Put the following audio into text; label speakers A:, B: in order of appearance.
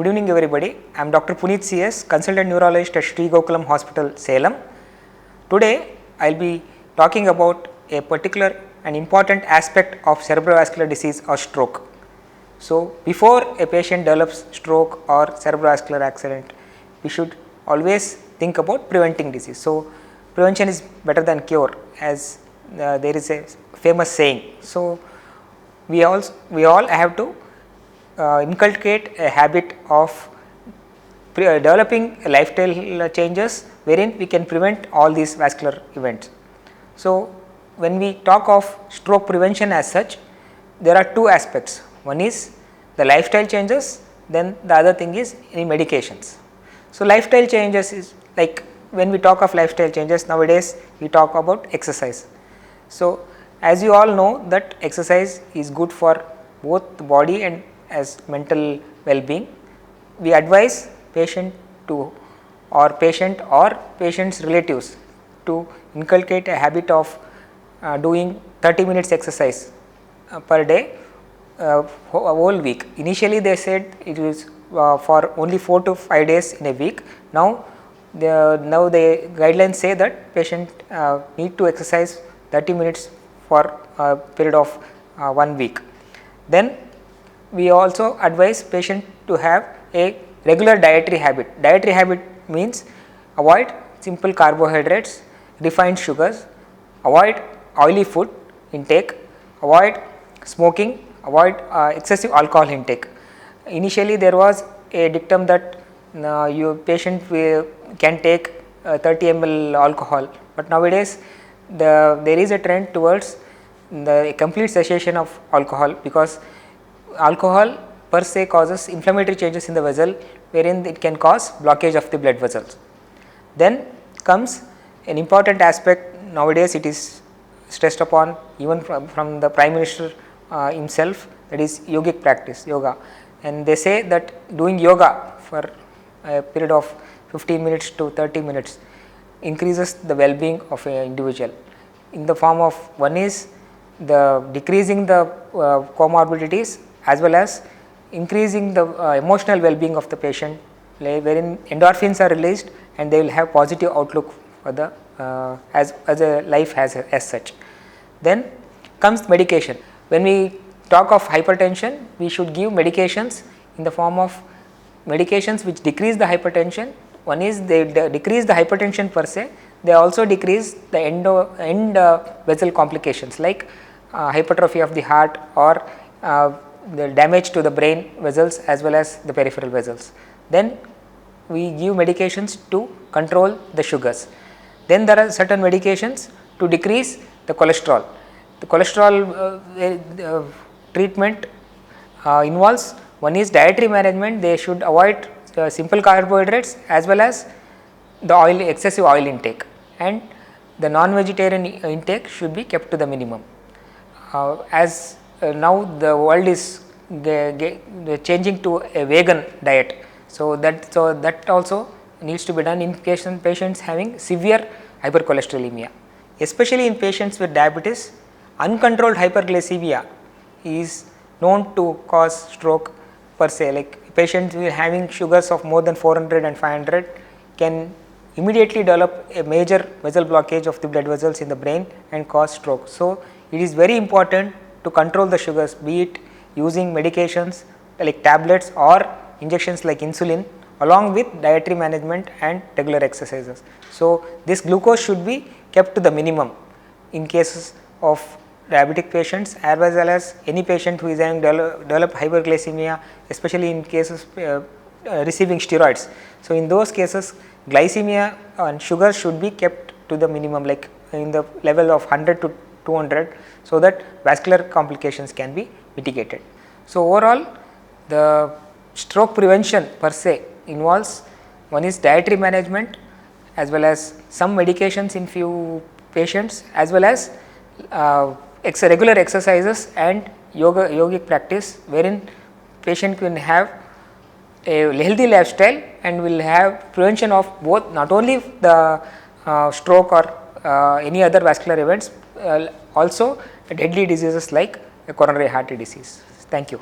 A: Good evening everybody. I am Dr. Puneet CS, consultant neurologist at Sri Gokulam Hospital, Salem. Today I will be talking about a particular and important aspect of cerebrovascular disease or stroke. So, before a patient develops stroke or cerebrovascular accident, we should always think about preventing disease. So, prevention is better than cure, as there is a famous saying. So, we all have to inculcate a habit of developing lifestyle changes wherein we can prevent all these vascular events. So, when we talk of stroke prevention as such, there are two aspects. One is the lifestyle changes, then the other thing is any medications. So, lifestyle changes is like when we talk of lifestyle changes nowadays, we talk about exercise. So, as you all know that exercise is good for both the body and as mental well-being. We advise patient or patient's relatives to inculcate a habit of doing 30 minutes exercise per day whole week. Initially they said it is for only 4 to 5 days in a week. Now the guidelines say that patient need to exercise 30 minutes for a period of 1 week. Then we also advise patient to have a regular dietary habit. Dietary habit means avoid simple carbohydrates, refined sugars, avoid oily food intake, avoid smoking, avoid excessive alcohol intake. Initially there was a dictum that your patient can take 30 ml alcohol, but nowadays there is a trend towards the complete cessation of alcohol, because alcohol per se causes inflammatory changes in the vessel wherein it can cause blockage of the blood vessels. Then comes an important aspect, nowadays it is stressed upon even from the Prime Minister himself, that is yogic practice, yoga, and they say that doing yoga for a period of 15 minutes to 30 minutes increases the well-being of an individual in the form of, one is the decreasing the comorbidities as well as increasing the emotional well-being of the patient, wherein endorphins are released and they will have positive outlook for the as a life as such. Then comes medication. When we talk of hypertension, we should give medications in the form of medications which decrease the hypertension. One is they decrease the hypertension per se, they also decrease the end vessel complications like hypertrophy of the heart or the damage to the brain vessels as well as the peripheral vessels. Then we give medications to control the sugars. Then there are certain medications to decrease the cholesterol. The cholesterol treatment involves, one is dietary management, they should avoid simple carbohydrates as well as the excessive oil intake, and the non-vegetarian intake should be kept to the minimum. As now the world is changing to a vegan diet, so that also needs to be done in patients having severe hypercholesterolemia, especially in patients with diabetes. Uncontrolled hyperglycemia is known to cause stroke per se, like patients having sugars of more than 400 and 500 can immediately develop a major vessel blockage of the blood vessels in the brain and cause stroke. So, it is very important to control the sugars, be it using medications like tablets or injections like insulin, along with dietary management and regular exercises. So, this glucose should be kept to the minimum in cases of diabetic patients as well as any patient who is having developed hyperglycemia, especially in cases receiving steroids. So, in those cases glycemia and sugar should be kept to the minimum, like in the level of 100 to 200, so that vascular complications can be mitigated. So, overall the stroke prevention per se involves, one is dietary management as well as some medications in few patients as well as regular exercises and yogic practice, wherein patient can have a healthy lifestyle and will have prevention of both, not only the stroke or any other vascular events, also deadly diseases like coronary heart disease. Thank you.